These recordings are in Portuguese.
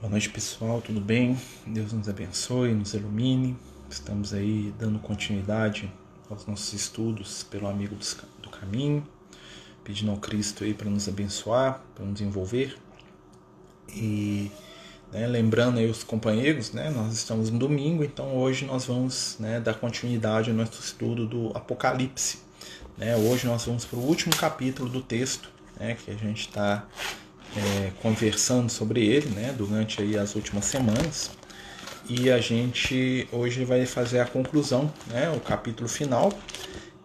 Boa noite, pessoal, tudo bem? Deus nos abençoe, nos ilumine. Estamos aí dando continuidade aos nossos estudos pelo amigo do caminho, pedindo ao Cristo aí para nos abençoar, para nos envolver. E lembrando aí os companheiros, nós estamos no domingo, então hoje nós vamos dar continuidade ao nosso estudo do Apocalipse. Hoje nós vamos para o último capítulo do texto, que a gente está conversando sobre ele durante aí as últimas semanas, e a gente hoje vai fazer a conclusão, o capítulo final,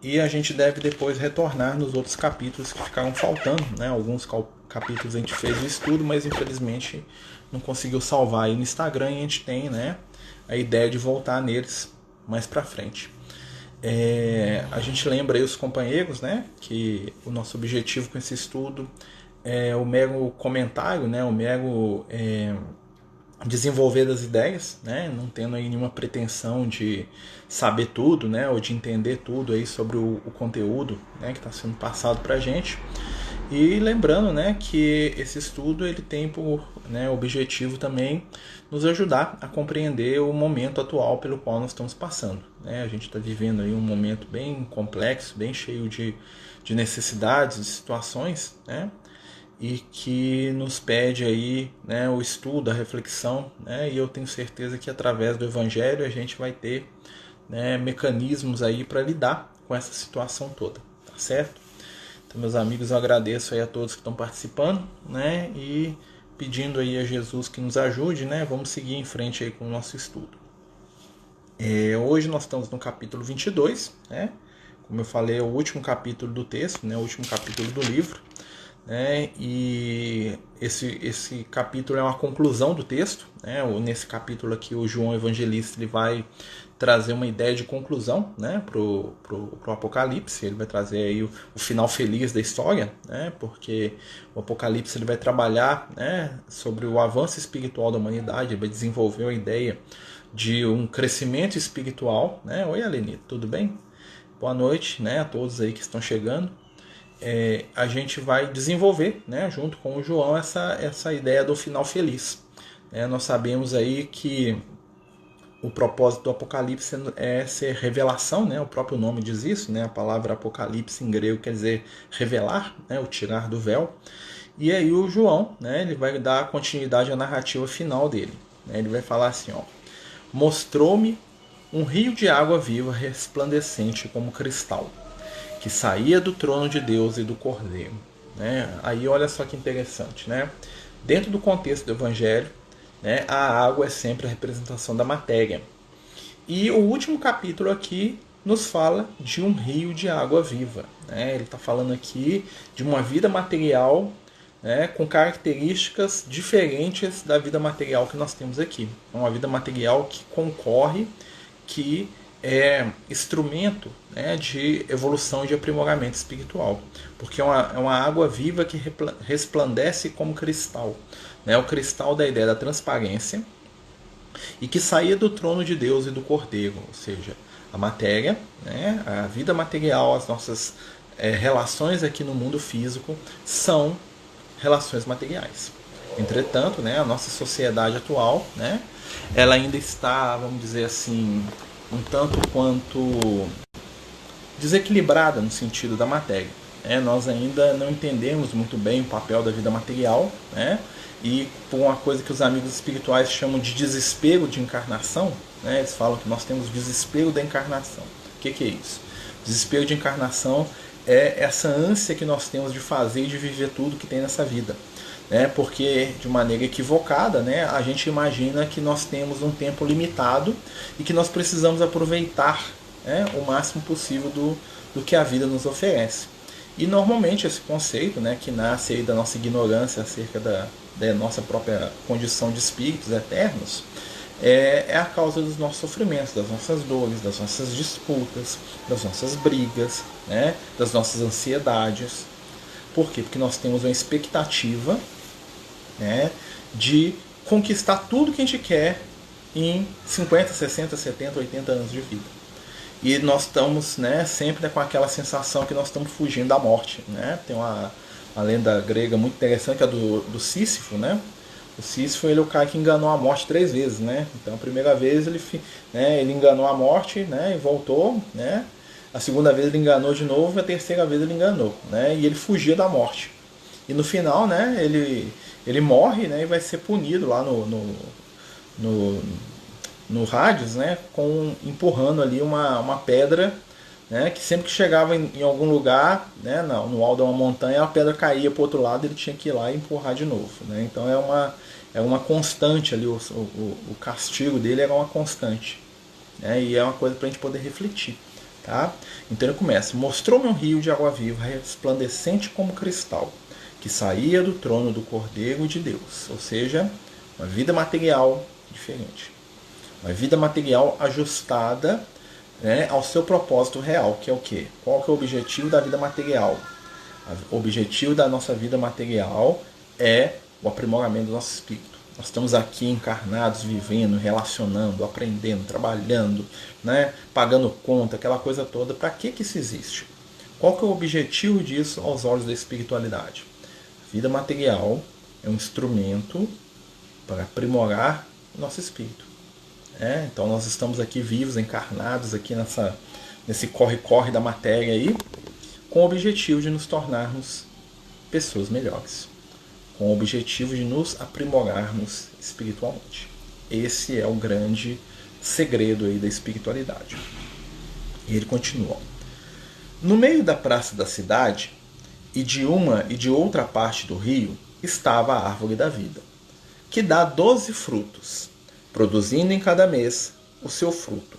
e a gente deve depois retornar nos outros capítulos que ficaram faltando. Alguns capítulos a gente fez o estudo, mas infelizmente não conseguiu salvar aí no Instagram, e a gente tem a ideia de voltar neles mais para frente. A gente lembra aí os companheiros que o nosso objetivo com esse estudo é o mero comentário, o mero desenvolver das ideias, não tendo aí nenhuma pretensão de saber tudo, ou de entender tudo aí sobre o conteúdo que está sendo passado para a gente. E lembrando que esse estudo ele tem por objetivo também nos ajudar a compreender o momento atual pelo qual nós estamos passando. A gente está vivendo aí um momento bem complexo, bem cheio de necessidades, de situações, e que nos pede aí o estudo, a reflexão, e eu tenho certeza que através do Evangelho a gente vai ter mecanismos aí para lidar com essa situação toda, tá certo? Então, meus amigos, eu agradeço aí a todos que estão participando, e pedindo aí a Jesus que nos ajude, vamos seguir em frente aí com o nosso estudo. Hoje nós estamos no capítulo 22, como eu falei, é o último capítulo do texto, o último capítulo do livro, e esse capítulo é uma conclusão do texto. Nesse capítulo aqui o João Evangelista ele vai trazer uma ideia de conclusão pro Apocalipse. Ele vai trazer aí o final feliz da história, porque o Apocalipse ele vai trabalhar sobre o avanço espiritual da humanidade. Ele vai desenvolver a ideia de um crescimento espiritual. Oi, Alenita, tudo bem? Boa noite a todos aí que estão chegando. A gente vai desenvolver, junto com o João, essa ideia do final feliz. Nós sabemos aí que o propósito do Apocalipse é ser revelação, o próprio nome diz isso, a palavra Apocalipse em grego quer dizer revelar, o tirar do véu. E aí o João, ele vai dar continuidade à narrativa final dele. Ele vai falar assim, mostrou-me um rio de água viva resplandecente como cristal, que saía do trono de Deus e do Cordeiro. Aí olha só que interessante. Dentro do contexto do Evangelho, a água é sempre a representação da matéria. E o último capítulo aqui nos fala de um rio de água viva. Ele está falando aqui de uma vida material com características diferentes da vida material que nós temos aqui. É uma vida material que concorre, que é instrumento de evolução e de aprimoramento espiritual, porque é uma água viva que resplandece como cristal, o cristal da ideia da transparência, e que saía do trono de Deus e do Cordeiro, ou seja, a matéria, a vida material, as nossas relações aqui no mundo físico são relações materiais. Entretanto, a nossa sociedade atual, ela ainda está, vamos dizer assim, um tanto quanto desequilibrada no sentido da matéria. Nós ainda não entendemos muito bem o papel da vida material, e por uma coisa que os amigos espirituais chamam de desespero de encarnação, eles falam que nós temos desespero da encarnação. O que é isso? Desespero de encarnação é essa ânsia que nós temos de fazer e de viver tudo que tem nessa vida. Porque de maneira equivocada a gente imagina que nós temos um tempo limitado e que nós precisamos aproveitar o máximo possível do que a vida nos oferece. E normalmente esse conceito que nasce aí da nossa ignorância acerca da nossa própria condição de espíritos eternos é a causa dos nossos sofrimentos, das nossas dores, das nossas disputas, das nossas brigas, das nossas ansiedades. Por quê? Porque nós temos uma expectativa de conquistar tudo que a gente quer em 50, 60, 70, 80 anos de vida. E nós estamos sempre com aquela sensação que nós estamos fugindo da morte. Tem uma lenda grega muito interessante, que é do Sísifo, O Sísifo, ele é o cara que enganou a morte 3 vezes, né? Então, a primeira vez ele enganou a morte, né? E voltou, né? A segunda vez ele enganou de novo, e a terceira vez ele enganou, né? E ele fugia da morte. E no final, né? Ele morre, né? E vai ser punido lá no, no Hades, né? Empurrando ali uma pedra, né? Que sempre que chegava em algum lugar, né? No alto de uma montanha, a pedra caía para o outro lado, ele tinha que ir lá e empurrar de novo, né? Então é uma constante ali, o castigo dele era uma constante, né? E é uma coisa para a gente poder refletir, tá? Então ele começa: mostrou-me um rio de água viva, resplandecente como cristal, que saía do trono do Cordeiro de Deus. Ou seja, uma vida material diferente, uma vida material ajustada, né, ao seu propósito real, que é o quê? Qual que é o objetivo da vida material? O objetivo da nossa vida material é o aprimoramento do nosso espírito. Nós estamos aqui encarnados, vivendo, relacionando, aprendendo, trabalhando, né, pagando conta, aquela coisa toda. Para que isso existe? Qual que é o objetivo disso aos olhos da espiritualidade? A vida material é um instrumento para aprimorar o nosso espírito. Então nós estamos aqui vivos, encarnados aqui nesse corre-corre da matéria aí, com o objetivo de nos tornarmos pessoas melhores, com o objetivo de nos aprimorarmos espiritualmente. Esse é o grande segredo aí da espiritualidade. E ele continua: no meio da praça da cidade, e de uma e de outra parte do rio, estava a árvore da vida, que dá 12 frutos, produzindo em cada mês o seu fruto.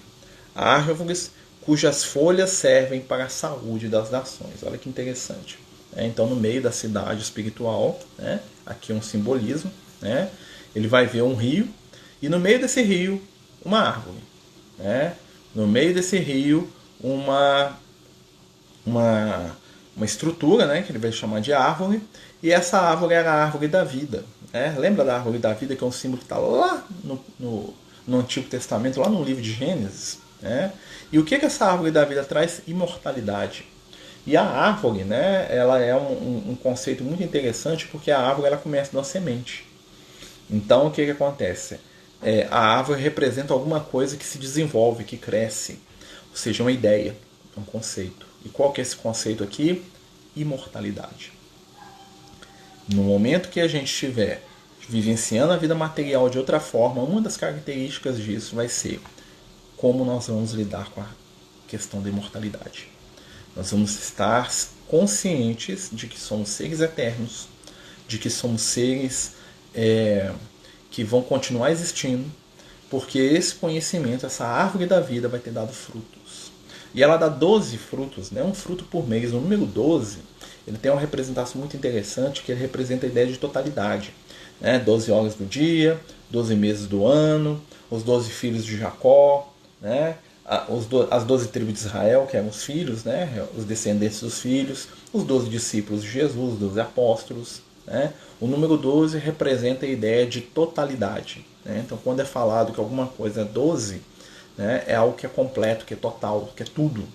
Árvores cujas folhas servem para a saúde das nações. Olha que interessante. Então, no meio da cidade espiritual, né, aqui um simbolismo, né, ele vai ver um rio, e no meio desse rio, uma árvore. Né, no meio desse rio, uma estrutura, né, que ele vai chamar de árvore, e essa árvore era a árvore da vida. Lembra da árvore da vida, que é um símbolo que está lá no Antigo Testamento, lá no livro de Gênesis? E o que essa árvore da vida traz? Imortalidade. E a árvore, né, ela é um conceito muito interessante, porque a árvore ela começa de uma semente. Então o que acontece? A árvore representa alguma coisa que se desenvolve, que cresce, ou seja, uma ideia, um conceito. E qual que é esse conceito aqui? Imortalidade. No momento que a gente estiver vivenciando a vida material de outra forma, uma das características disso vai ser como nós vamos lidar com a questão da imortalidade. Nós vamos estar conscientes de que somos seres eternos, de que somos seres que vão continuar existindo, porque esse conhecimento, essa árvore da vida vai ter dado frutos. E ela dá 12 frutos, né? Um fruto por mês. O número 12, ele tem uma representação muito interessante, que ele representa a ideia de totalidade. 12 horas do dia, 12 meses do ano, os 12 filhos de Jacó, né? As 12 tribos de Israel, que eram os filhos, né? Os descendentes dos filhos, os 12 discípulos de Jesus, os 12 apóstolos. Né? O número 12 representa a ideia de totalidade. Né? Então, quando é falado que alguma coisa é 12, né, é algo que é completo, que é total, que é tudo.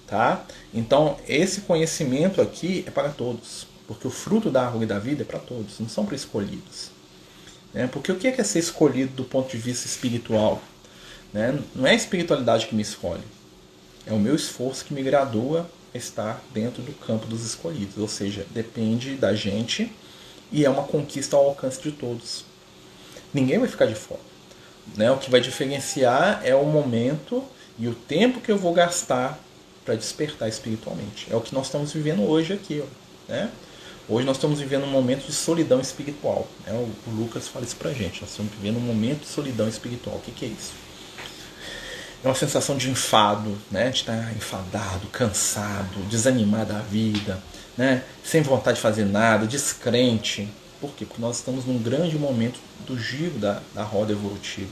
Tá? Então, esse conhecimento aqui é para todos, porque o fruto da árvore da vida é para todos, não são para escolhidos. Né? Porque o que é ser escolhido do ponto de vista espiritual? Né? Não é a espiritualidade que me escolhe, é o meu esforço que me gradua a estar dentro do campo dos escolhidos, ou seja, depende da gente e é uma conquista ao alcance de todos. Ninguém vai ficar de fora. Né? O que vai diferenciar é o momento e o tempo que eu vou gastar para despertar espiritualmente. É o que nós estamos vivendo hoje aqui. Né? Hoje nós estamos vivendo um momento de solidão espiritual. Né? O Lucas fala isso pra gente. Nós estamos vivendo um momento de solidão espiritual. O que é isso? É uma sensação de enfado, né? De estar enfadado, cansado, desanimado da vida, né? Sem vontade de fazer nada, descrente. Por quê? Porque nós estamos num grande momento do giro da roda evolutiva.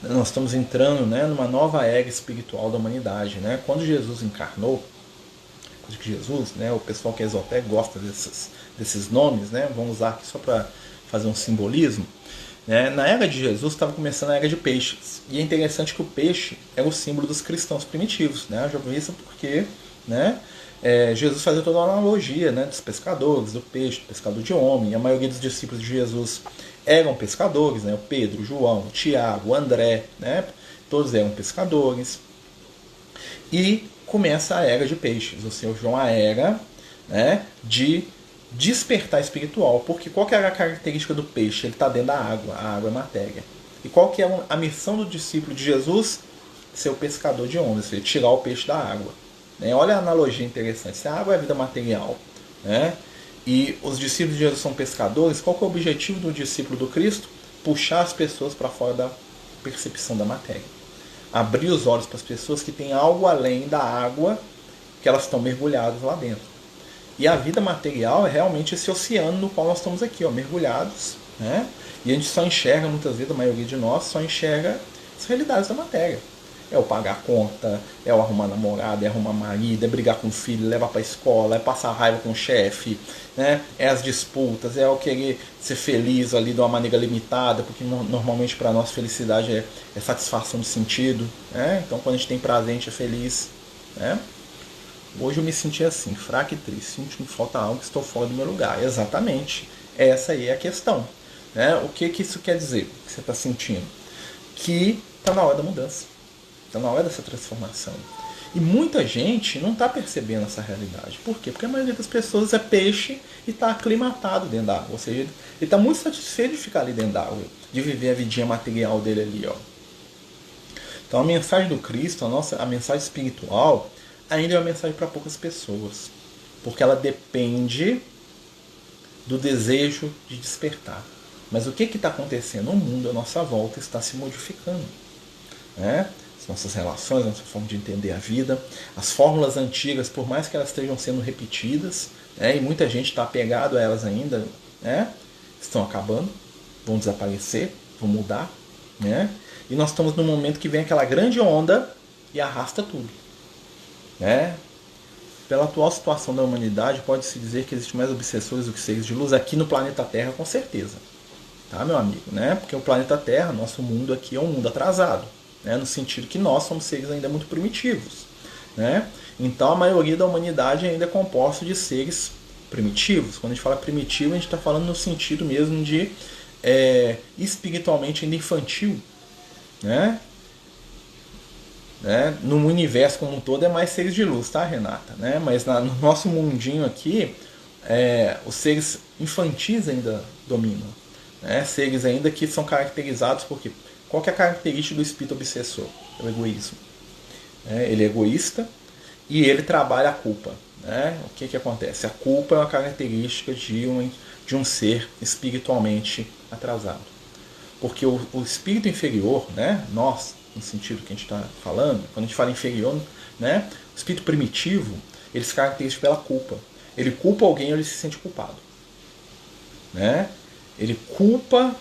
Nós estamos entrando, né, numa nova era espiritual da humanidade. Né? Quando Jesus encarnou, né, o pessoal que é esotérico gosta desses nomes, né? Vamos usar aqui só para fazer um simbolismo. Né? Na era de Jesus estava começando a era de peixes. E é interessante que o peixe era o símbolo dos cristãos primitivos. Né? Já vi isso porque, né, Jesus fazia toda uma analogia, né, dos pescadores, do peixe, do pescador de homem. A maioria dos discípulos de Jesus eram pescadores, né, o Pedro, João, Tiago, André, né, todos eram pescadores. E começa a era de peixes, ou seja, uma era, né, de despertar espiritual. Porque qual que era a característica do peixe? Ele está dentro da água, a água é matéria. E qual que é a missão do discípulo de Jesus? Ser o pescador de homens, ou seja, tirar o peixe da água. Né? Olha a analogia interessante. Se a água é a vida material, né, e os discípulos de Jesus são pescadores, qual que é o objetivo do discípulo do Cristo? Puxar as pessoas para fora da percepção da matéria. Abrir os olhos para as pessoas que têm algo além da água, que elas estão mergulhadas lá dentro. E a vida material é realmente esse oceano no qual nós estamos aqui, ó, mergulhados. Né? E a gente só enxerga, muitas vezes, a maioria de nós, só enxerga as realidades da matéria. É o pagar a conta, é o arrumar namorada, é arrumar marido, é brigar com o filho, levar para a escola, é passar raiva com o chefe, né? É as disputas, é o querer ser feliz ali de uma maneira limitada, porque normalmente para nós felicidade é satisfação de sentido. Né? Então quando a gente tem prazer, a gente é feliz. Né? Hoje eu me senti assim, fraco e triste, sinto que falta algo, que estou fora do meu lugar. Exatamente, essa aí é a questão. Né? O que isso quer dizer, que você está sentindo? Que está na hora da mudança. Está na hora dessa transformação. E muita gente não está percebendo essa realidade. Por quê? Porque a maioria das pessoas é peixe e está aclimatado dentro da água. Ou seja, ele está muito satisfeito de ficar ali dentro da água, de viver a vidinha material dele ali. Ó. Então a mensagem do Cristo, a mensagem espiritual, ainda é uma mensagem para poucas pessoas. Porque ela depende do desejo de despertar. Mas o que está acontecendo? O mundo à nossa volta está se modificando. Né? Nossas relações, nossa forma de entender a vida, as fórmulas antigas, por mais que elas estejam sendo repetidas, né, e muita gente está apegado a elas ainda, né, estão acabando, vão desaparecer, vão mudar, né, e nós estamos num momento que vem aquela grande onda e arrasta tudo. Né. Pela atual situação da humanidade, pode-se dizer que existem mais obsessores do que seres de luz aqui no planeta Terra, com certeza. Tá, meu amigo? Né? Porque o planeta Terra, nosso mundo aqui é um mundo atrasado. Né, no sentido que nós somos seres ainda muito primitivos. Né? Então a maioria da humanidade ainda é composta de seres primitivos. Quando a gente fala primitivo, a gente está falando no sentido mesmo de espiritualmente ainda infantil. Né? Né? No universo como um todo é mais seres de luz, tá, Renata? Né? Mas no nosso mundinho aqui, os seres infantis ainda dominam. Né? Seres ainda que são caracterizados por quê? Qual que é a característica do espírito obsessor? É o egoísmo. Ele é egoísta e ele trabalha a culpa. Né? O que acontece? A culpa é uma característica de um ser espiritualmente atrasado. Porque o espírito inferior, né? Nós, no sentido que a gente está falando, quando a gente fala inferior, né? O espírito primitivo, ele se caracteriza pela culpa. Ele culpa alguém, ele se sente culpado. Né? Ele culpa,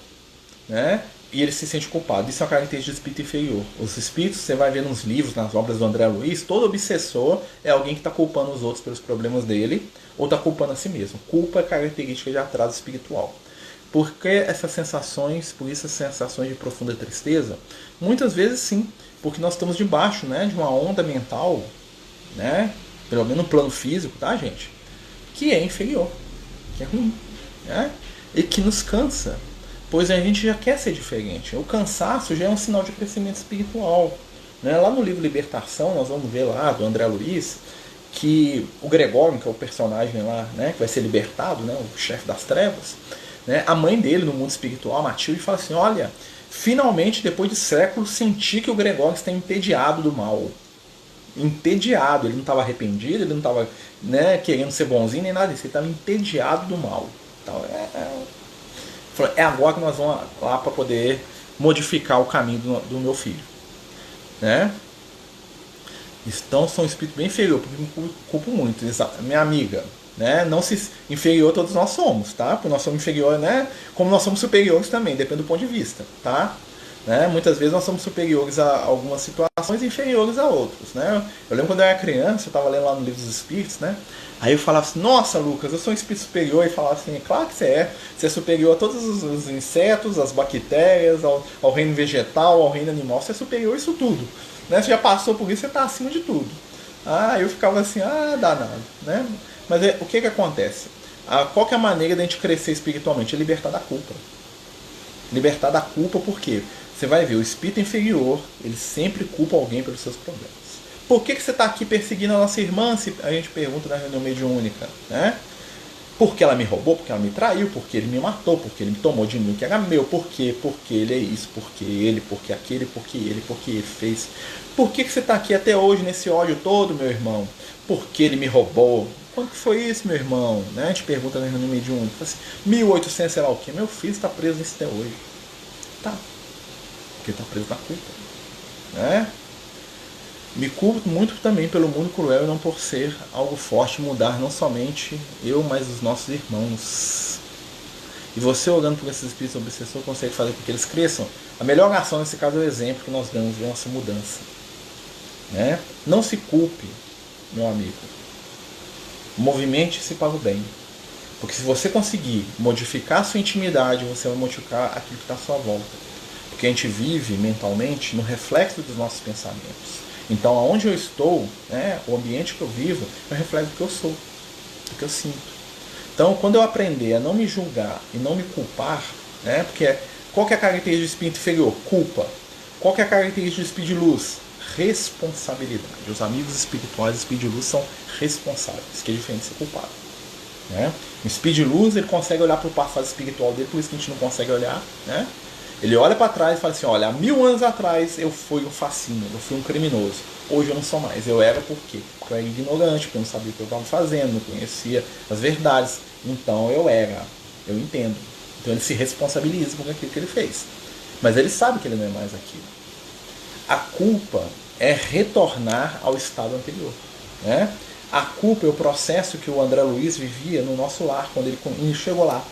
né? E ele se sente culpado. Isso é uma característica do espírito inferior. Os espíritos, você vai ver nos livros, nas obras do André Luiz, todo obsessor é alguém que está culpando os outros pelos problemas dele ou está culpando a si mesmo. Culpa é característica de atraso espiritual. Por que essas sensações, por isso as sensações de profunda tristeza? Muitas vezes sim, porque nós estamos debaixo, né, de uma onda mental, né, pelo menos no plano físico, tá, gente? Que é inferior, que é ruim, né? E que nos cansa. Pois a gente já quer ser diferente. O cansaço já é um sinal de crescimento espiritual. Né? Lá no livro Libertação, nós vamos ver lá, do André Luiz, que o Gregório, que é o personagem lá, né, que vai ser libertado, né, o chefe das trevas, né, a mãe dele no mundo espiritual, a Matilde, fala assim, olha, finalmente, depois de séculos, senti que o Gregório está entediado do mal. Entediado, ele não estava arrependido, ele não estava, né, querendo ser bonzinho, nem nada disso, ele estava entediado do mal. Então, é agora que nós vamos lá para poder modificar o caminho do meu filho. Né? Então são espíritos bem inferiores, porque me culpo muito. Minha amiga, né? Não se inferior todos nós somos, tá? Porque nós somos inferiores, né? Como nós somos superiores também, depende do ponto de vista, tá? Né? Muitas vezes nós somos superiores a algumas situações e inferiores a outros. Né? Eu lembro quando eu era criança, eu estava lendo lá no livro dos Espíritos, né? Aí eu falava assim, nossa Lucas, eu sou um espírito superior, e falava assim, claro que você é superior a todos os insetos, as bactérias, ao reino vegetal, ao reino animal, você é superior a isso tudo. Né? Você já passou por isso, você está acima de tudo. Eu ficava assim, danado, né? Mas o que acontece? Qual que é a maneira de a gente crescer espiritualmente? É libertar da culpa. Libertar da culpa porque você vai ver, o espírito inferior, ele sempre culpa alguém pelos seus problemas. Por que você está aqui perseguindo a nossa irmã? Se a gente pergunta na reunião mediúnica, né? Porque ela me roubou, porque ela me traiu, porque ele me matou, porque ele me tomou de mim que era meu, por quê? Porque ele é isso, porque aquele, porque ele fez. Por que você está aqui até hoje nesse ódio todo, meu irmão? Porque ele me roubou. Quando que foi isso, meu irmão? Né? A gente pergunta na reunião mediúnica, assim, 1800 sei lá o que, meu filho está preso nisso até hoje. Tá, porque está preso na culpa. Né? Me culpo muito também pelo mundo cruel e não por ser algo forte mudar não somente eu, mas os nossos irmãos. E você, olhando por esses espíritos obsessores, consegue fazer com que eles cresçam. A melhor ação nesse caso é o exemplo que nós damos de nossa mudança. Né? Não se culpe, meu amigo. Movimente-se para o bem. Porque se você conseguir modificar a sua intimidade, você vai modificar aquilo que está à sua volta. Porque a gente vive mentalmente no reflexo dos nossos pensamentos. Então, aonde eu estou, né, o ambiente que eu vivo, é o reflexo do que eu sou, do que eu sinto. Então, quando eu aprender a não me julgar e não me culpar, né, porque qual que é a característica do espírito inferior? Culpa. Qual que é a característica do espírito de luz? Responsabilidade. Os amigos espirituais do espírito de luz são responsáveis, que é diferente de ser culpado. Né? O espírito de luz, ele consegue olhar para o passado espiritual dele, por isso que a gente não consegue olhar, né? Ele olha para trás e fala assim, olha, há 1000 anos atrás eu fui um fascínio, eu fui um criminoso. Hoje eu não sou mais. Eu era por quê? Porque eu era ignorante, porque eu não sabia o que eu estava fazendo, não conhecia as verdades. Então eu eu entendo. Então ele se responsabiliza por aquilo que ele fez. Mas ele sabe que ele não é mais aquilo. A culpa é retornar ao estado anterior. Né? A culpa é o processo que o André Luiz vivia no nosso lar, quando ele chegou lá.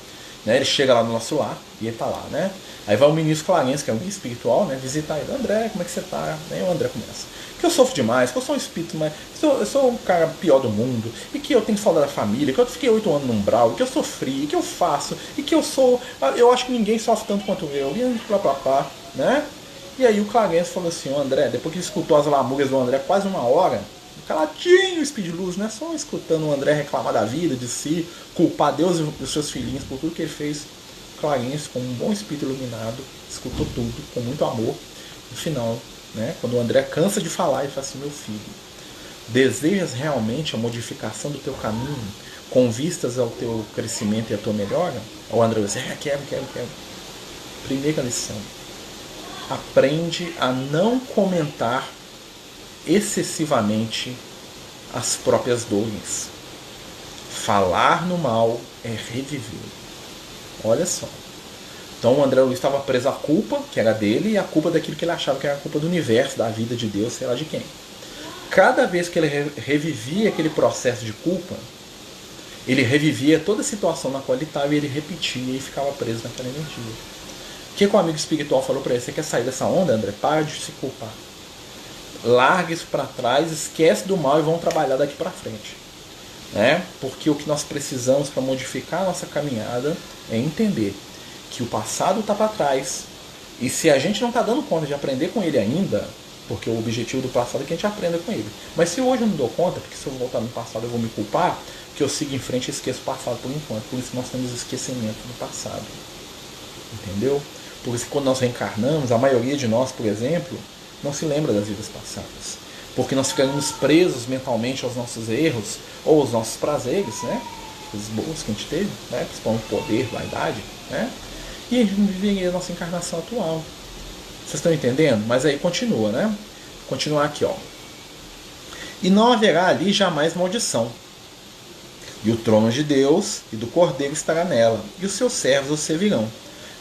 Né? Ele chega lá no nosso lar e ele está lá, né? Aí vai o ministro Clarence, que é um guia espiritual, né? Visitar ele. André, como é que você está? Aí o André começa. Que eu sofro demais, que eu sou um espírito, mas eu sou o cara pior do mundo, e que eu tenho saudade da família, que eu fiquei 8 anos no umbral, e que eu sofri, e que eu faço, e que eu sou. Eu acho que ninguém sofre tanto quanto eu, e blá, né? E aí o Clarence falou assim, André, depois que ele escutou as lamúrias do André quase uma hora, caladinho o Speed Luz, né? Só escutando o André reclamar da vida, de si, culpar Deus e os seus filhinhos por tudo que ele fez. Clarence, como um bom espírito iluminado, escutou tudo com muito amor. No final, né, quando o André cansa de falar, ele fala assim, meu filho, desejas realmente a modificação do teu caminho com vistas ao teu crescimento e à tua melhora? O André diz, quero. Primeira lição, aprende a não comentar excessivamente as próprias dores. Falar no mal é reviver. Olha só. Então o André Luiz estava preso à culpa, que era dele, e a culpa daquilo que ele achava que era a culpa do universo, da vida de Deus, sei lá de quem. Cada vez que ele revivia aquele processo de culpa, ele revivia toda a situação na qual ele estava e ele repetia e ficava preso naquela energia. O que o amigo espiritual falou para ele? Você quer sair dessa onda, André? Para de se culpar. Larga isso para trás, esquece do mal e vamos trabalhar daqui para frente. Né? Porque o que nós precisamos para modificar a nossa caminhada é entender que o passado está para trás, e se a gente não está dando conta de aprender com ele ainda, porque o objetivo do passado é que a gente aprenda com ele, mas se hoje eu não dou conta, porque se eu voltar no passado eu vou me culpar, que eu sigo em frente e esqueço o passado por enquanto. Por isso nós temos esquecimento do passado, entendeu? Por isso que quando nós reencarnamos, a maioria de nós, por exemplo, não se lembra das vidas passadas, porque nós ficamos presos mentalmente aos nossos erros ou aos nossos prazeres, né? Coisas boas que a gente teve, né? Principalmente poder, vaidade, né? E a gente vive a nossa encarnação atual. Vocês estão entendendo? Mas aí continua, né? Continuar aqui, ó. E não haverá ali jamais maldição. E o trono de Deus e do Cordeiro estará nela, e os seus servos o servirão.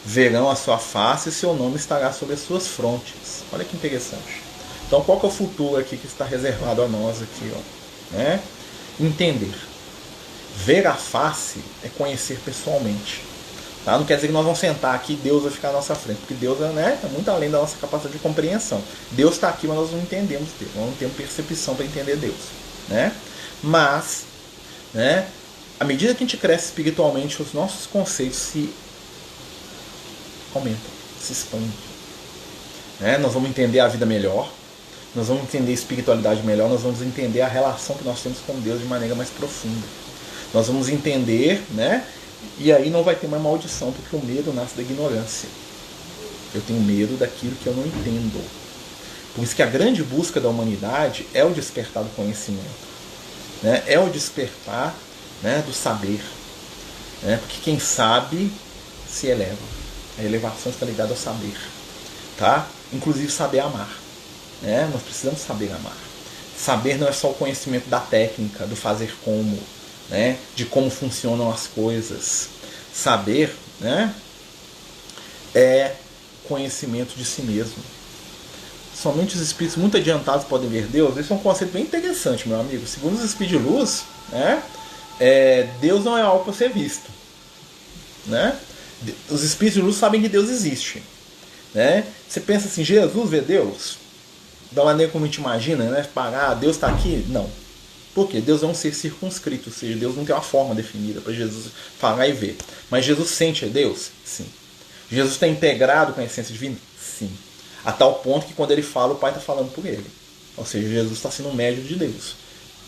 Verão a sua face e seu nome estará sobre as suas frontes. Olha que interessante. Então qual que é o futuro aqui que está reservado a nós aqui, ó? Né? Entender. Ver a face é conhecer pessoalmente. Tá? Não quer dizer que nós vamos sentar aqui e Deus vai ficar à nossa frente, porque Deus é muito além da nossa capacidade de compreensão. Deus está aqui, mas nós não entendemos Deus, nós não temos percepção para entender Deus. Né? Mas, né, à medida que a gente cresce espiritualmente, os nossos conceitos se aumentam, se expandem. Né? Nós vamos entender a vida melhor, nós vamos entender espiritualidade melhor, nós vamos entender a relação que nós temos com Deus de maneira mais profunda. Nós vamos entender, né? E aí não vai ter mais maldição, porque o medo nasce da ignorância. Eu tenho medo daquilo que eu não entendo. Por isso que a grande busca da humanidade é o despertar do conhecimento, né? É o despertar, né, do saber, né? Porque quem sabe se eleva. A elevação está ligada ao saber, tá? Inclusive saber amar, né? Nós precisamos saber amar. Saber não é só o conhecimento da técnica, do fazer como, né? De como funcionam as coisas. Saber, né, é conhecimento de si mesmo. Somente os espíritos muito adiantados podem ver Deus. Esse é um conceito bem interessante, meu amigo. Segundo os espíritos de luz, né, Deus não é algo para ser visto, né? Os espíritos de luz sabem que Deus existe, né? Você pensa assim, Jesus vê Deus? Da maneira como a gente imagina, né? Parar, Deus está aqui? Não. Por quê? Deus é um ser circunscrito, ou seja, Deus não tem uma forma definida para Jesus falar e ver. Mas Jesus sente a Deus? Sim. Jesus está integrado com a essência divina? Sim. A tal ponto que quando ele fala, o Pai está falando por ele. Ou seja, Jesus está sendo um médium de Deus,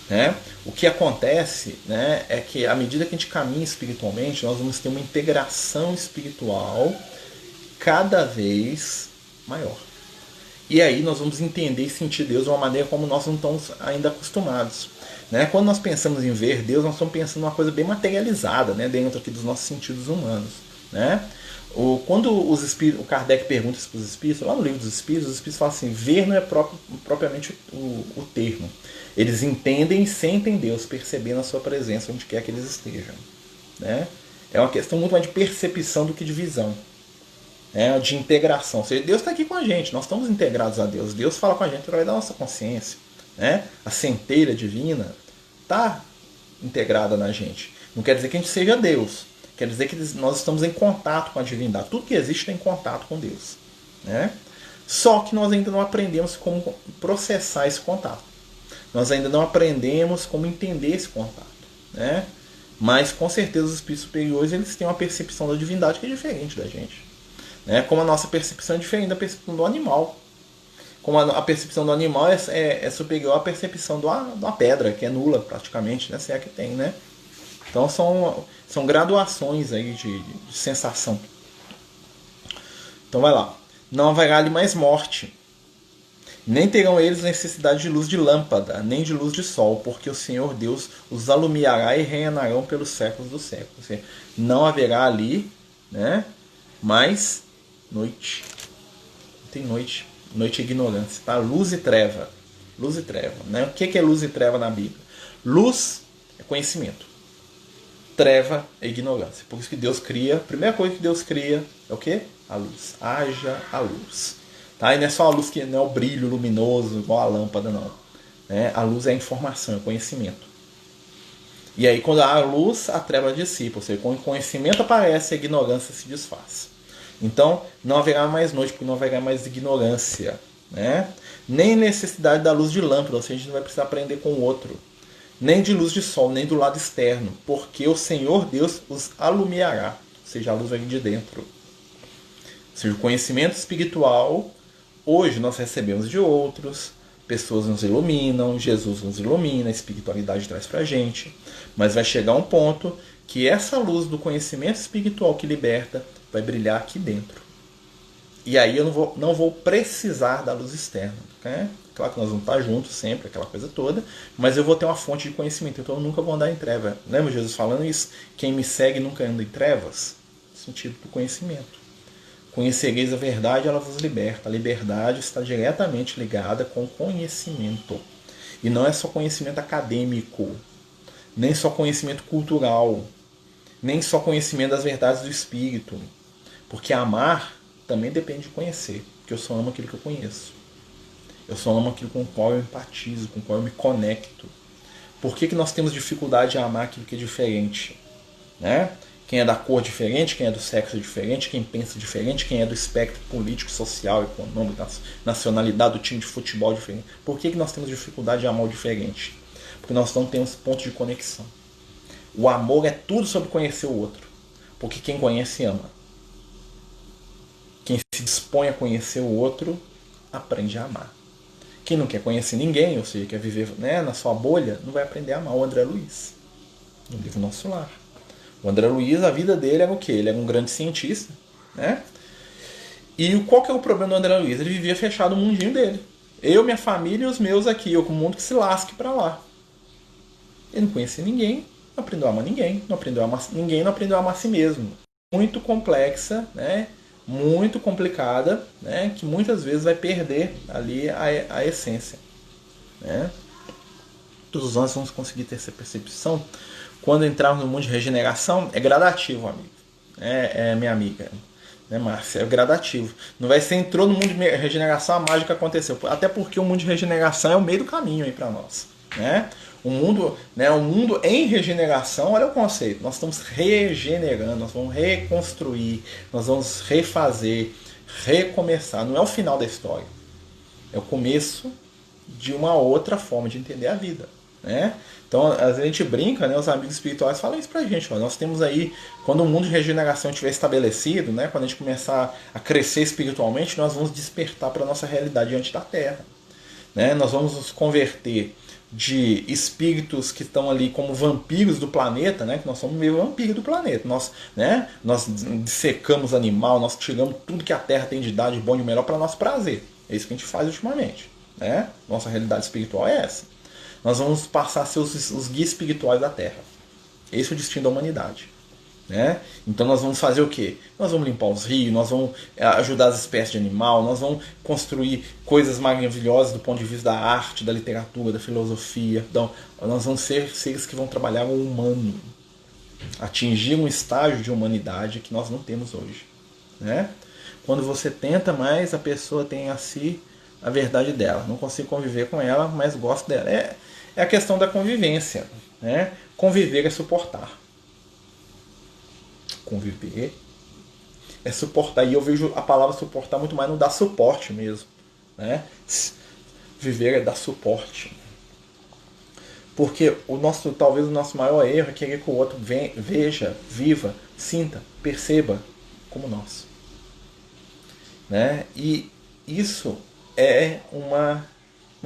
né? O que acontece, né, é que à medida que a gente caminha espiritualmente, nós vamos ter uma integração espiritual cada vez maior. E aí nós vamos entender e sentir Deus de uma maneira como nós não estamos ainda acostumados, né? Quando nós pensamos em ver Deus, nós estamos pensando em uma coisa bem materializada, né, dentro aqui dos nossos sentidos humanos, né? Quando o Kardec pergunta isso para os espíritos, lá no livro dos espíritos, os espíritos falam assim, ver não é propriamente o termo. Eles entendem e sentem Deus, percebendo a sua presença onde quer que eles estejam, né? É uma questão muito mais de percepção do que de visão, né? De integração. Ou seja, Deus está aqui com a gente, nós estamos integrados a Deus. Deus fala com a gente através da nossa consciência, né? A centelha divina está integrada na gente. Não quer dizer que a gente seja Deus. Quer dizer que nós estamos em contato com a divindade. Tudo que existe está em contato com Deus, né? Só que nós ainda não aprendemos como processar esse contato. Nós ainda não aprendemos como entender esse contato, né? Mas com certeza os espíritos superiores eles têm uma percepção da divindade que é diferente da gente, né? Como a nossa percepção é diferente da percepção do animal. Como a percepção do animal é superior à percepção de uma pedra, que é nula praticamente, né? Se é que tem, né? Então são graduações aí de sensação. Então vai lá. Não haverá-lhe mais morte. Nem terão eles necessidade de luz de lâmpada, nem de luz de sol, porque o Senhor Deus os alumiará e reinarão pelos séculos dos séculos. Ou seja, não haverá ali, né, mais noite. Não tem noite. Noite é ignorância. Tá? Luz e treva. Luz e treva. Né? O que é luz e treva na Bíblia? Luz é conhecimento. Treva é ignorância. Por isso que Deus cria, a primeira coisa que Deus cria é o quê? A luz. Haja a luz. Tá? E não é só a luz que não é o brilho luminoso, igual a lâmpada, não. Né? A luz é a informação, é o conhecimento. E aí, quando há a luz, a treva dissipa. Ou seja, quando o conhecimento aparece, a ignorância se desfaz. Então, não haverá mais noite, porque não haverá mais ignorância. Né? Nem necessidade da luz de lâmpada, ou seja, a gente não vai precisar aprender com o outro. Nem de luz de sol, nem do lado externo, porque o Senhor Deus os alumiará. Ou seja, a luz vem de dentro. Ou seja, o conhecimento espiritual, hoje nós recebemos de outros, pessoas nos iluminam, Jesus nos ilumina, a espiritualidade traz pra gente. Mas vai chegar um ponto que essa luz do conhecimento espiritual que liberta vai brilhar aqui dentro. E aí eu não vou precisar da luz externa. Né? Claro que nós vamos estar juntos sempre, aquela coisa toda, mas eu vou ter uma fonte de conhecimento, então eu nunca vou andar em trevas. Lembra Jesus falando isso? Quem me segue nunca anda em trevas? No sentido do conhecimento. Conhecereis a verdade, ela vos liberta. A liberdade está diretamente ligada com o conhecimento. E não é só conhecimento acadêmico, nem só conhecimento cultural, nem só conhecimento das verdades do espírito. Porque amar também depende de conhecer, porque eu só amo aquilo que eu conheço. Eu só amo aquilo com o qual eu empatizo, com o qual eu me conecto. Por que nós temos dificuldade de amar aquilo que é diferente? Né? Quem é da cor diferente, quem é do sexo diferente, quem pensa diferente, quem é do espectro político, social, econômico, nacionalidade, do time de futebol diferente. Por que nós temos dificuldade de amar o diferente? Porque nós não temos ponto de conexão. O amor é tudo sobre conhecer o outro. Porque quem conhece ama. Quem se dispõe a conhecer o outro, aprende a amar. Quem não quer conhecer ninguém, ou seja, quer viver, né, na sua bolha, não vai aprender a amar o André Luiz, no livro Nosso Lar. O André Luiz, a vida dele era o quê? Ele era um grande cientista, né? E qual que é o problema do André Luiz? Ele vivia fechado no mundinho dele. Eu, minha família e os meus aqui, eu com o mundo que se lasque pra lá. Ele não conhecia ninguém, não aprendeu a amar ninguém, não aprendeu a amar ninguém, não aprendeu a amar a si mesmo. Muito complexa, né? Muito complicada, né? Que muitas vezes vai perder ali a essência, né? Todos nós vamos conseguir ter essa percepção quando entrarmos no mundo de regeneração. É gradativo, amigo. Minha amiga, né, Márcia? É gradativo. Não vai ser entrou no mundo de regeneração, a mágica aconteceu. Até porque o mundo de regeneração é o meio do caminho aí para nós, né? O mundo, né, o mundo em regeneração, olha o conceito. Nós estamos regenerando, nós vamos reconstruir, nós vamos refazer, recomeçar. Não é o final da história. É o começo de uma outra forma de entender a vida, né? Então, às vezes a gente brinca, né? Os amigos espirituais falam isso pra gente. Ó, nós temos aí, quando o mundo de regeneração estiver estabelecido, né? Quando a gente começar a crescer espiritualmente, nós vamos despertar para a nossa realidade diante da Terra, né? Nós vamos nos converter de espíritos que estão ali como vampiros do planeta, né? Que nós somos meio vampiros do planeta. Nós, né? Nós dissecamos animal, nós tiramos tudo que a Terra tem de dar de bom e de melhor para nosso prazer. É isso que a gente faz ultimamente, né? Nossa realidade espiritual é essa. Nós vamos passar a ser os guias espirituais da Terra. Esse é o destino da humanidade, né? Então nós vamos fazer o quê? Nós vamos limpar os rios, nós vamos ajudar as espécies de animal, nós vamos construir coisas maravilhosas do ponto de vista da arte, da literatura, da filosofia. Então, nós vamos ser seres que vão trabalhar o humano, atingir um estágio de humanidade que nós não temos hoje, né? Quando você tenta mais, a pessoa tem a si a verdade dela. Não consigo conviver com ela, mas gosto dela. É a questão da convivência, né? Conviver é suportar. Conviver é suportar. E eu vejo a palavra suportar muito mais no dar suporte mesmo, né? Viver é dar suporte. Porque talvez o nosso maior erro é querer que o outro veja, viva, sinta, perceba como nós, né? E isso é uma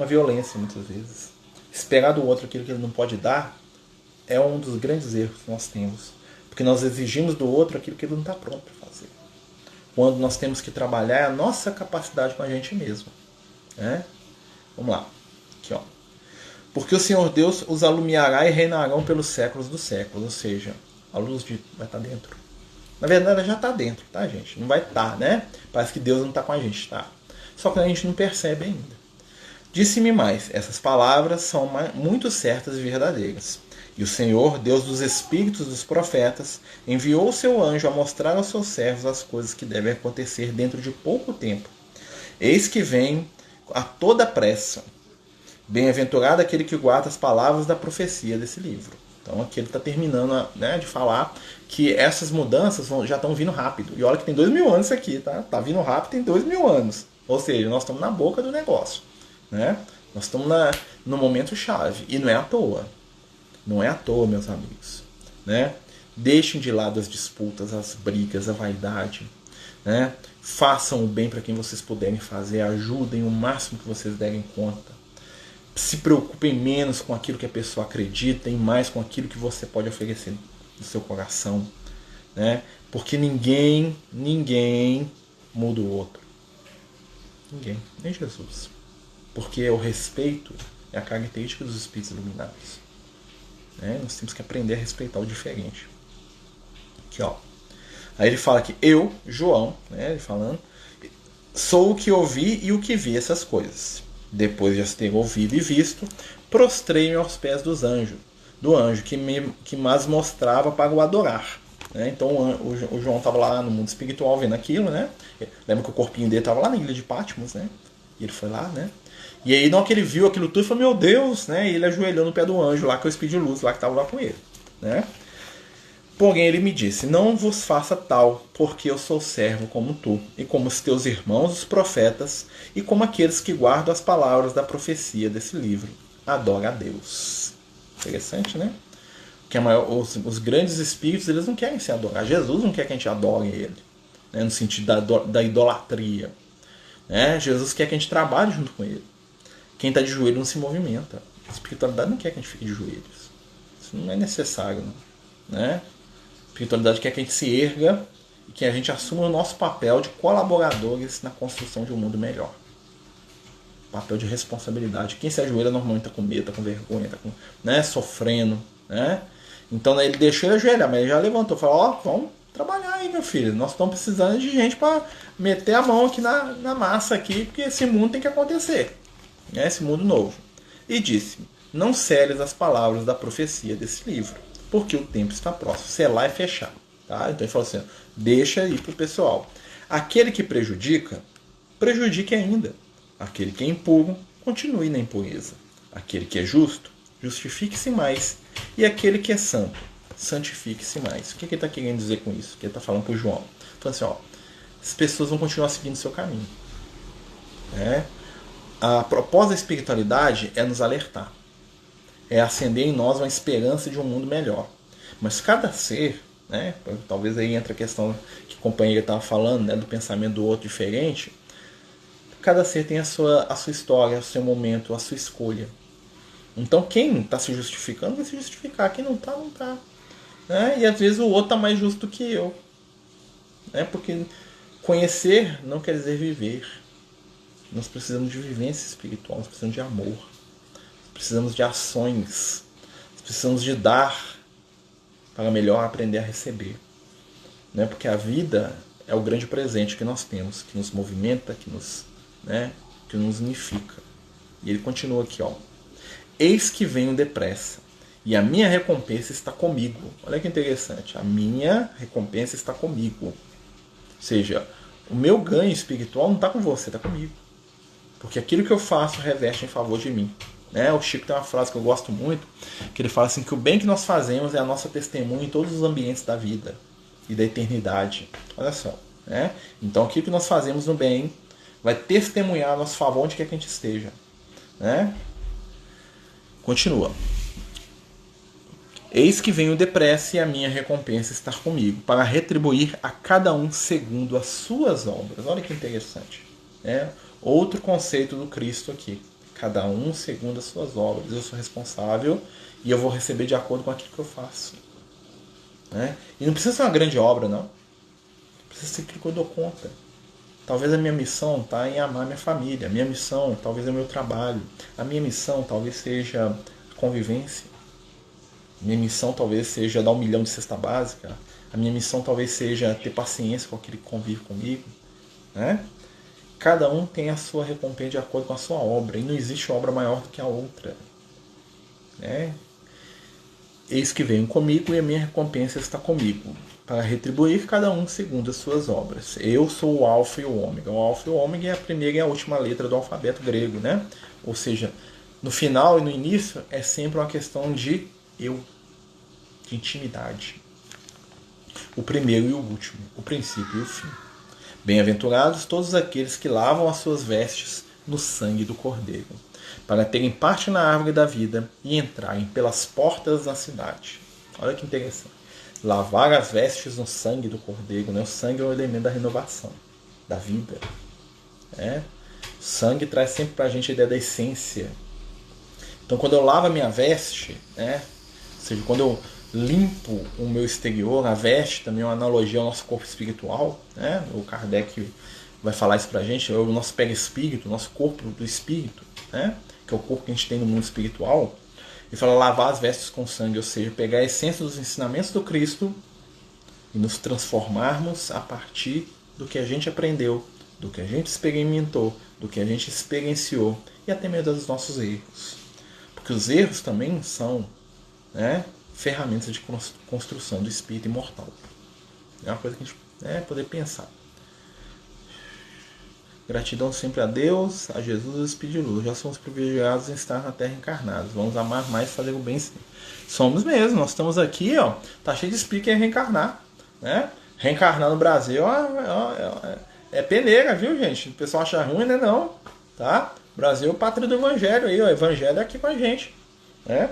violência muitas vezes. Esperar do outro aquilo que ele não pode dar é um dos grandes erros que nós temos. Porque nós exigimos do outro aquilo que ele não está pronto para fazer. Quando nós temos que trabalhar a nossa capacidade com a gente mesmo, né? Vamos lá. Aqui, ó. Porque o Senhor Deus os alumiará e reinarão pelos séculos dos séculos. Ou seja, a luz vai estar dentro. Na verdade, ela já está dentro, tá, gente? Não vai estar, né? Parece que Deus não está com a gente, tá? Só que a gente não percebe ainda. Disse-me mais, essas palavras são muito certas e verdadeiras. E o Senhor, Deus dos Espíritos dos Profetas, enviou o seu anjo a mostrar aos seus servos as coisas que devem acontecer dentro de pouco tempo. Eis que vem a toda pressa. Bem-aventurado aquele que guarda as palavras da profecia desse livro. Então aqui ele está terminando, né, de falar que essas mudanças já estão vindo rápido. E olha que tem 2000 anos isso aqui, tá? Tá vindo rápido, tem 2000 anos. Ou seja, nós estamos na boca do negócio, né? Nós estamos no momento chave. E não é à toa. Não é à toa, meus amigos, né? Deixem de lado as disputas, as brigas, a vaidade, né? Façam o bem para quem vocês puderem fazer. Ajudem o máximo que vocês derem conta. Se preocupem menos com aquilo que a pessoa acredita e mais com aquilo que você pode oferecer no seu coração, né? Porque ninguém muda o outro. Ninguém, nem Jesus. Porque o respeito é a característica dos espíritos iluminados, né? Nós temos que aprender a respeitar o diferente. Aqui, ó. Aí ele fala que eu, João, né, ele falando, sou o que ouvi e o que vi essas coisas. Depois de as ter ouvido e visto, prostrei-me aos pés do anjo que mas mostrava para o adorar, né? Então o João estava lá no mundo espiritual vendo aquilo, né? Lembra que o corpinho dele estava lá na ilha de Patmos, né? E ele foi lá, né? E aí, não que ele viu aquilo tudo, ele falou, meu Deus, né? E ele ajoelhou no pé do anjo lá, que é o Espírito de Luz, lá que estava lá com ele, né? Porém ele me disse, não vos faça tal, porque eu sou servo como tu, e como os teus irmãos, os profetas, e como aqueles que guardam as palavras da profecia desse livro. Adora a Deus. Interessante, né? Que os grandes espíritos, eles não querem se adorar. Jesus não quer que a gente adore ele, né? No sentido da idolatria, né? Jesus quer que a gente trabalhe junto com ele. Quem está de joelho não se movimenta. A espiritualidade não quer que a gente fique de joelhos. Isso não é necessário, não, né? A espiritualidade quer que a gente se erga e que a gente assuma o nosso papel de colaboradores na construção de um mundo melhor. Papel de responsabilidade. Quem se ajoelha normalmente está com medo, está com vergonha, está com, né, sofrendo, né? Então ele deixou ele ajoelhar, mas ele já levantou e falou: ó, vamos trabalhar aí, meu filho. Nós estamos precisando de gente para meter a mão aqui na massa aqui, porque esse mundo tem que acontecer, né? Esse mundo novo. E disse: não seles as palavras da profecia desse livro, porque o tempo está próximo. Selar é fechar. Tá? Então ele falou assim: deixa aí para o pessoal. Aquele que prejudica, prejudique ainda. Aquele que é impuro, continue na impureza. Aquele que é justo, justifique-se mais. E aquele que é santo, santifique-se mais. O que ele está querendo dizer com isso? O que ele está falando para o João? Então assim, ó, as pessoas vão continuar seguindo o seu caminho. Né? A proposta da espiritualidade é nos alertar. É acender em nós uma esperança de um mundo melhor. Mas cada ser, né, talvez aí entre a questão que o companheiro estava falando, né, do pensamento do outro diferente, cada ser tem a sua história, o seu momento, a sua escolha. Então quem está se justificando vai se justificar, quem não está, não está. Né? E às vezes o outro está mais justo do que eu. Né? Porque conhecer não quer dizer viver. Nós precisamos de vivência espiritual, nós precisamos de amor, nós precisamos de ações, nós precisamos de dar para melhor aprender a receber. Né? Porque a vida é o grande presente que nós temos, que nos movimenta, que nos unifica. E ele continua aqui, ó. Eis que venho depressa, e a minha recompensa está comigo. Olha que interessante, a minha recompensa está comigo. Ou seja, o meu ganho espiritual não está com você, está comigo. Porque aquilo que eu faço reveste em favor de mim. Né? O Chico tem uma frase que eu gosto muito, que ele fala assim, que o bem que nós fazemos é a nossa testemunha em todos os ambientes da vida e da eternidade. Olha só. Né? Então aquilo que nós fazemos no bem vai testemunhar a nosso favor onde quer que a gente esteja. Né? Continua. Eis que venho depressa e a minha recompensa está comigo, para retribuir a cada um segundo as suas obras. Olha que interessante. Né? Outro conceito do Cristo aqui. Cada um segundo as suas obras. Eu sou responsável e eu vou receber de acordo com aquilo que eu faço. Né? E não precisa ser uma grande obra, não. Precisa ser aquilo que eu dou conta. Talvez a minha missão está em amar minha família. A minha missão talvez é o meu trabalho. A minha missão talvez seja a convivência. A minha missão talvez seja dar 1 milhão de cesta básica. A minha missão talvez seja ter paciência com aquele que convive comigo. Né? Cada um tem a sua recompensa de acordo com a sua obra. E não existe obra maior do que a outra. Né? Eis que venho comigo e a minha recompensa está comigo, para retribuir cada um segundo as suas obras. Eu sou o Alfa e o Ômega. O Alfa e o Ômega é a primeira e a última letra do alfabeto grego, né? Ou seja, no final e no início é sempre uma questão de eu, de intimidade. O primeiro e o último, o princípio e o fim. Bem-aventurados todos aqueles que lavam as suas vestes no sangue do Cordeiro, para terem parte na árvore da vida e entrarem pelas portas da cidade. Olha que interessante. Lavar as vestes no sangue do Cordeiro. Né? O sangue é o elemento da renovação, da vida. Né? O sangue traz sempre para a gente a ideia da essência. Então quando eu lavo a minha veste, né? Ou seja, quando eu limpo o meu exterior, a veste também é uma analogia ao nosso corpo espiritual. Né? O Kardec vai falar isso para a gente. O nosso perispírito, o nosso corpo do espírito, né? Que é o corpo que a gente tem no mundo espiritual. Ele fala lavar as vestes com sangue, ou seja, pegar a essência dos ensinamentos do Cristo e nos transformarmos a partir do que a gente aprendeu, do que a gente experimentou, do que a gente experienciou e até mesmo dos nossos erros. Porque os erros também são, né, ferramentas de construção do espírito imortal. É uma coisa que a gente poder pensar. Gratidão sempre a Deus, a Jesus e ao Espírito de luz. Já somos privilegiados em estar na Terra encarnados. Vamos amar mais e fazer o bem sim. Somos mesmo. Nós estamos aqui, ó. Tá cheio de espírito que é reencarnar. Né? Reencarnar no Brasil é peneira, viu, gente? O pessoal acha ruim, né? Não. Tá? Brasil é o pátria do Evangelho aí. O Evangelho é aqui com a gente. Né?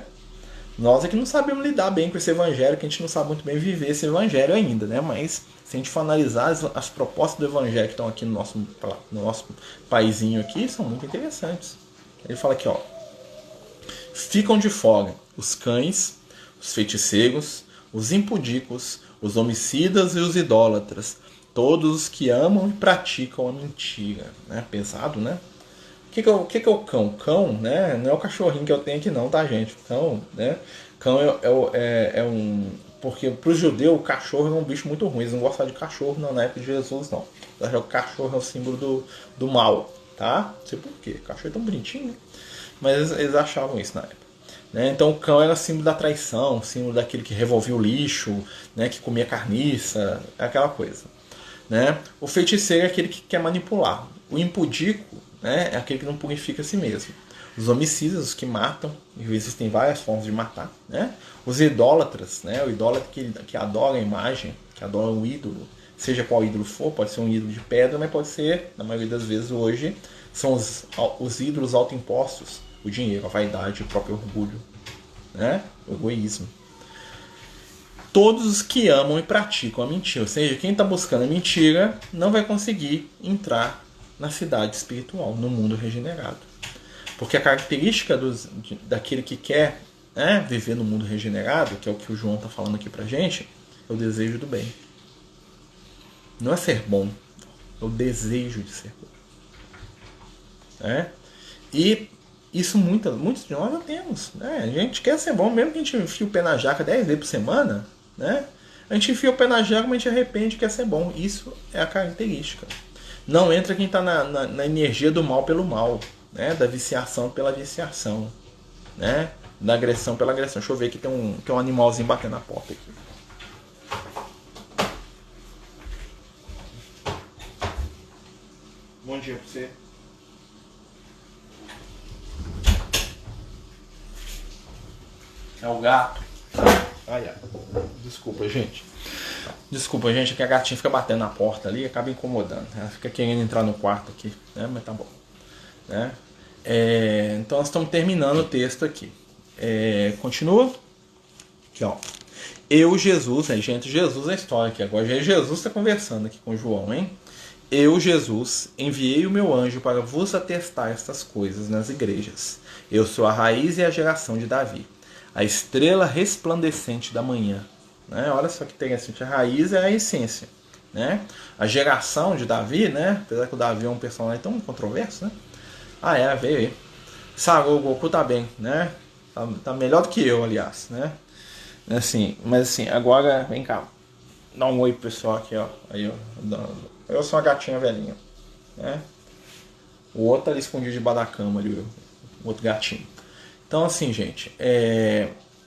Nós é que não sabemos lidar bem com esse Evangelho, que a gente não sabe muito bem viver esse Evangelho ainda, né? Mas se a gente for analisar as propostas do Evangelho que estão aqui no nosso paizinho aqui, são muito interessantes. Ele fala aqui, ó. Ficam de fora os cães, os feiticeiros, os impudicos, os homicidas e os idólatras, todos os que amam e praticam a mentira. Né? Pesado, né? O que é o cão? Cão, né? Não é o cachorrinho que eu tenho aqui não, tá, gente? Cão, né? Cão é um... Porque para o judeu o cachorro é um bicho muito ruim. Eles não gostavam de cachorro não, na época de Jesus, não. O cachorro é o símbolo do mal, tá? Não sei por quê. O cachorro é tão bonitinho, né? Mas eles achavam isso na época. Né? Então o cão era símbolo da traição, símbolo daquele que revolvia o lixo, né? Que comia carniça, aquela coisa. Né? O feiticeiro é aquele que quer manipular. O impudico, né, é aquele que não purifica a si mesmo. Os homicidas, os que matam, e existem várias formas de matar. Né? Os idólatras, né, o idólatra que adora a imagem, que adora o ídolo, seja qual ídolo for, pode ser um ídolo de pedra, mas pode ser, na maioria das vezes hoje, são os ídolos autoimpostos, o dinheiro, a vaidade, o próprio orgulho, né? O egoísmo. Todos os que amam e praticam a mentira, ou seja, quem está buscando a mentira não vai conseguir entrar na cidade espiritual, no mundo regenerado. Porque a característica daquele que quer, né, viver no mundo regenerado, que é o que o João está falando aqui pra gente, é o desejo do bem. Não é ser bom, é o desejo de ser bom. Né? E isso muitos de nós já temos. Né? A gente quer ser bom, mesmo que a gente enfie o pé na jaca 10 vezes por semana, né? A gente enfia o pé na jaca, mas a gente arrepende e quer ser bom. Isso é a característica. Não entra quem está na energia do mal pelo mal, né? Da viciação pela viciação, né? Da agressão pela agressão. Deixa eu ver aqui, tem um animalzinho batendo na porta aqui. Bom dia pra você. É o gato. Ai, desculpa, gente. Desculpa, gente, que a gatinha fica batendo na porta ali e acaba incomodando. Ela fica querendo entrar no quarto aqui, né? Mas tá bom. Né? Então nós estamos terminando o texto aqui. Continua. Aqui, ó. Eu, Jesus, né, gente? Jesus é a história aqui. Agora já Jesus está conversando aqui com João, hein? Eu, Jesus, enviei o meu anjo para vos atestar estas coisas nas igrejas. Eu sou a raiz e a geração de Davi, a estrela resplandecente da manhã. Né? Olha só que interessante, a raiz é a essência. Né? A geração de Davi, né? Apesar que o Davi é um personagem tão controverso, né? Veio aí. Sabe, o Goku tá bem, né? Tá melhor do que eu, aliás, né? Assim, mas assim, agora, vem cá. Dá um oi pro pessoal aqui, ó. Aí, ó. Eu sou uma gatinha velhinha, né? O outro tá ali escondido debaixo da cama ali, o outro gatinho. Então, assim, gente,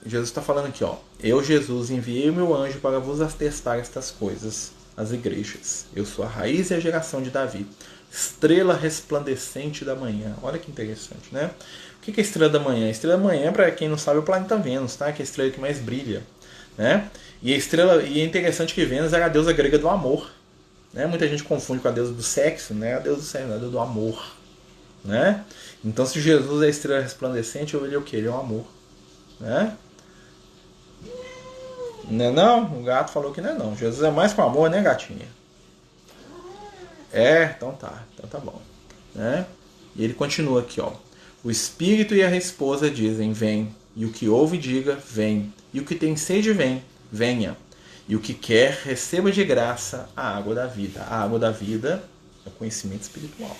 Jesus está falando aqui, ó. Eu, Jesus, enviei o meu anjo para vos atestar estas coisas, as igrejas. Eu sou a raiz e a geração de Davi, estrela resplandecente da manhã. Olha que interessante, né? O que é a estrela da manhã? A estrela da manhã, para quem não sabe, é o planeta Vênus, tá? Que é a estrela que mais brilha, né? E é interessante que Vênus era a deusa grega do amor, né? Muita gente confunde com a deusa do sexo, né? A deusa do sexo, a deusa do amor, né? Então, se Jesus é a estrela resplandecente, ele é o que? Ele é o amor, né? Não é não? O gato falou que não é não. Jesus é mais com amor, né, gatinha? Então tá bom, né? E ele continua aqui, ó. O espírito e a esposa dizem, vem. E o que ouve, diga, vem. E o que tem sede, vem, venha. E o que quer, receba de graça a água da vida. A água da vida é o conhecimento espiritual,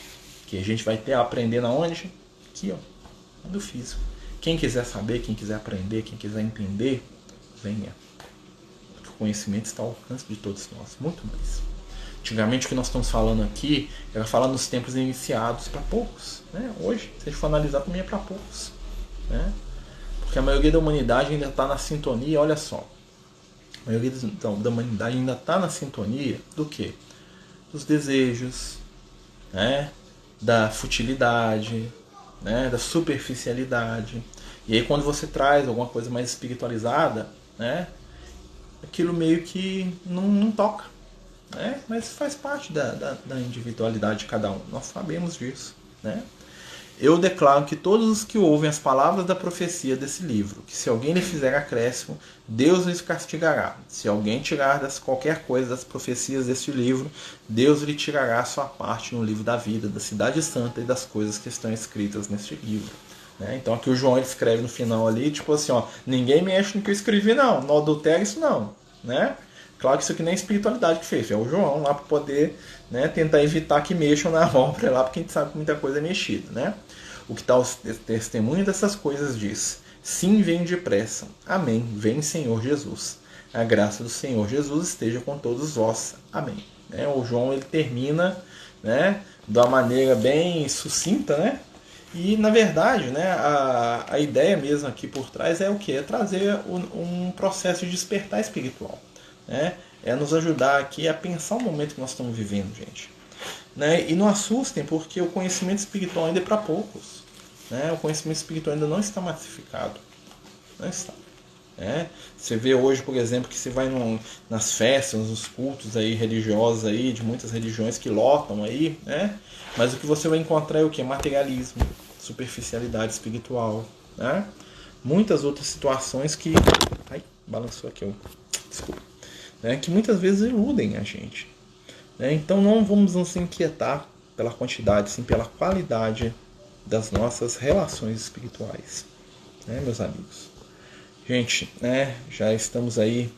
que a gente vai ter a aprender na onde? Aqui, ó, do físico. Quem quiser saber, quem quiser aprender, quem quiser entender, venha. O conhecimento está ao alcance de todos nós, muito mais. Antigamente o que nós estamos falando aqui era falar nos tempos iniciados para poucos, né? Hoje, se a gente for analisar, também é para poucos, né? Porque a maioria da humanidade ainda está na sintonia, olha só. A maioria da humanidade ainda está na sintonia do quê? Dos desejos, né? Da futilidade, né? Da superficialidade. E aí quando você traz alguma coisa mais espiritualizada, né? Aquilo meio que não toca. Mas faz parte da individualidade de cada um. Nós sabemos disso. Né? Eu declaro que todos os que ouvem as palavras da profecia desse livro, que se alguém lhe fizer acréscimo, Deus lhes castigará. Se alguém tirar qualquer coisa das profecias deste livro, Deus lhe tirará a sua parte no livro da vida, da cidade santa e das coisas que estão escritas neste livro. Então aqui o João ele escreve no final ali, tipo assim, ó, ninguém mexe no que eu escrevi não adultera isso não, né? Claro que isso aqui nem é a espiritualidade que fez, é o João lá para poder, né, tentar evitar que mexam na obra lá, porque a gente sabe que muita coisa é mexida, né? O que dá o testemunho dessas coisas diz: sim, venho depressa. Amém. Vem, Senhor Jesus. A graça do Senhor Jesus esteja com todos vós. Amém. O João ele termina, né, de uma maneira bem sucinta, né? E na verdade, né, a ideia mesmo aqui por trás é o que? É trazer um processo de despertar espiritual, né? É nos ajudar aqui a pensar o momento que nós estamos vivendo, gente. Né? E não assustem, porque o conhecimento espiritual ainda é para poucos. Né? O conhecimento espiritual ainda não está massificado. Não está. Né? Você vê hoje, por exemplo, que você vai nas festas, nos cultos aí, religiosos aí, de muitas religiões que lotam aí, né? Mas o que você vai encontrar é o que? Materialismo, superficialidade espiritual, né? Muitas outras situações que... Ai, balançou aqui, desculpa. Né? Que muitas vezes iludem a gente. Então não vamos nos inquietar pela quantidade, sim pela qualidade das nossas relações espirituais, né, meus amigos? Gente, né, já estamos aí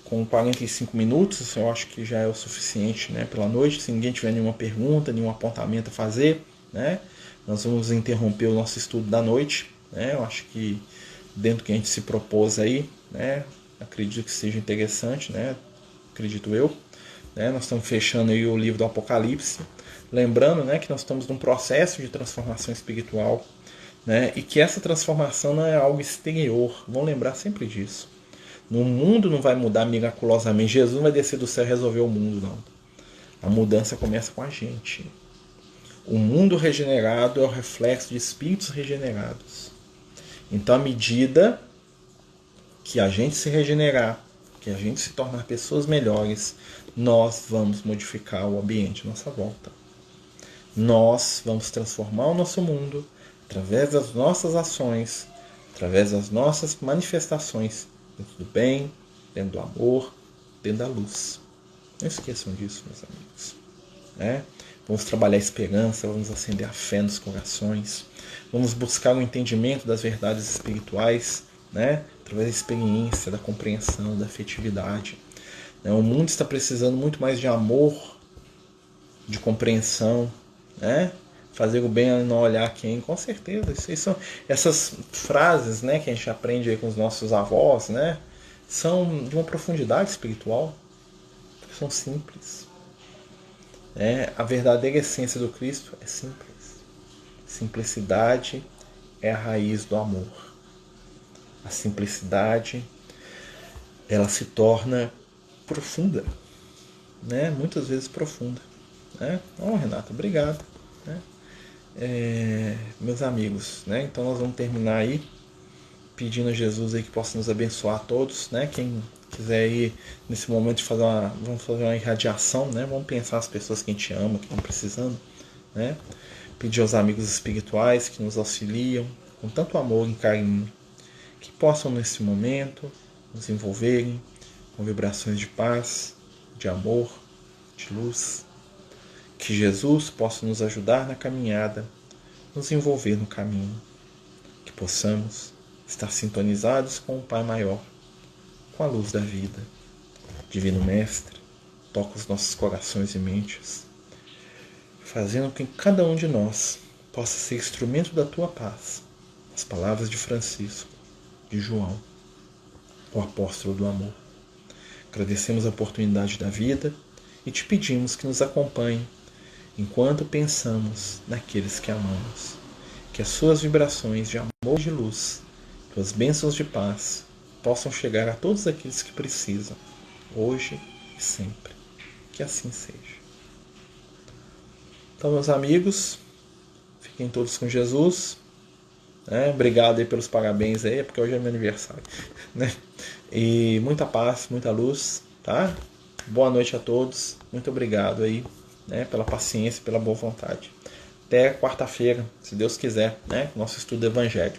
com 45 minutos, eu acho que já é o suficiente, né, pela noite. Se ninguém tiver nenhuma pergunta, nenhum apontamento a fazer, né, nós vamos interromper o nosso estudo da noite. Né, eu acho que dentro do que a gente se propôs aí, né, acredito que seja interessante, né, acredito eu. Nós estamos fechando aí o livro do Apocalipse, lembrando, né, que nós estamos num processo de transformação espiritual, né, e que essa transformação não é algo exterior. Vamos lembrar sempre disso. No mundo não vai mudar miraculosamente. Jesus não vai descer do céu e resolver o mundo, não. A mudança começa com a gente. O mundo regenerado é o reflexo de espíritos regenerados. Então, à medida que a gente se regenerar, que a gente se tornar pessoas melhores, nós vamos modificar o ambiente à nossa volta. Nós vamos transformar o nosso mundo através das nossas ações, através das nossas manifestações, dentro do bem, dentro do amor, dentro da luz. Não esqueçam disso, meus amigos. Vamos trabalhar a esperança, vamos acender a fé nos corações, vamos buscar o entendimento das verdades espirituais, né? Através da experiência, da compreensão, da afetividade. O mundo está precisando muito mais de amor, de compreensão, né? Fazer o bem e não olhar quem, com certeza. Essas frases, né, que a gente aprende aí com os nossos avós, né, são de uma profundidade espiritual, são simples. A verdadeira essência do Cristo é simples. Simplicidade é a raiz do amor. A simplicidade, ela se torna profunda, né? Muitas vezes profunda. Né? Então, Renato, obrigado. Né? Meus amigos, né? Então nós vamos terminar aí pedindo a Jesus aí que possa nos abençoar a todos, né? Quem quiser aí nesse momento vamos fazer uma irradiação, né? Vamos pensar as pessoas que a gente ama, que estão precisando, né? Pedir aos amigos espirituais que nos auxiliam com tanto amor e carinho, que possam nesse momento nos envolverem com vibrações de paz, de amor, de luz. Que Jesus possa nos ajudar na caminhada, nos envolver no caminho. Que possamos estar sintonizados com o Pai Maior, com a luz da vida. Divino Mestre, toca os nossos corações e mentes, fazendo com que cada um de nós possa ser instrumento da Tua paz. As palavras de Francisco, de João, o apóstolo do amor. Agradecemos a oportunidade da vida e te pedimos que nos acompanhe enquanto pensamos naqueles que amamos. Que as suas vibrações de amor e de luz, tuas bênçãos de paz, possam chegar a todos aqueles que precisam, hoje e sempre. Que assim seja. Então, meus amigos, fiquem todos com Jesus. Obrigado aí pelos parabéns aí, porque hoje é meu aniversário. Né? E muita paz, muita luz, tá? Boa noite a todos. Muito obrigado aí, né, pela paciência, pela boa vontade. até quarta-feira, se Deus quiser, né? Nosso estudo do Evangelho.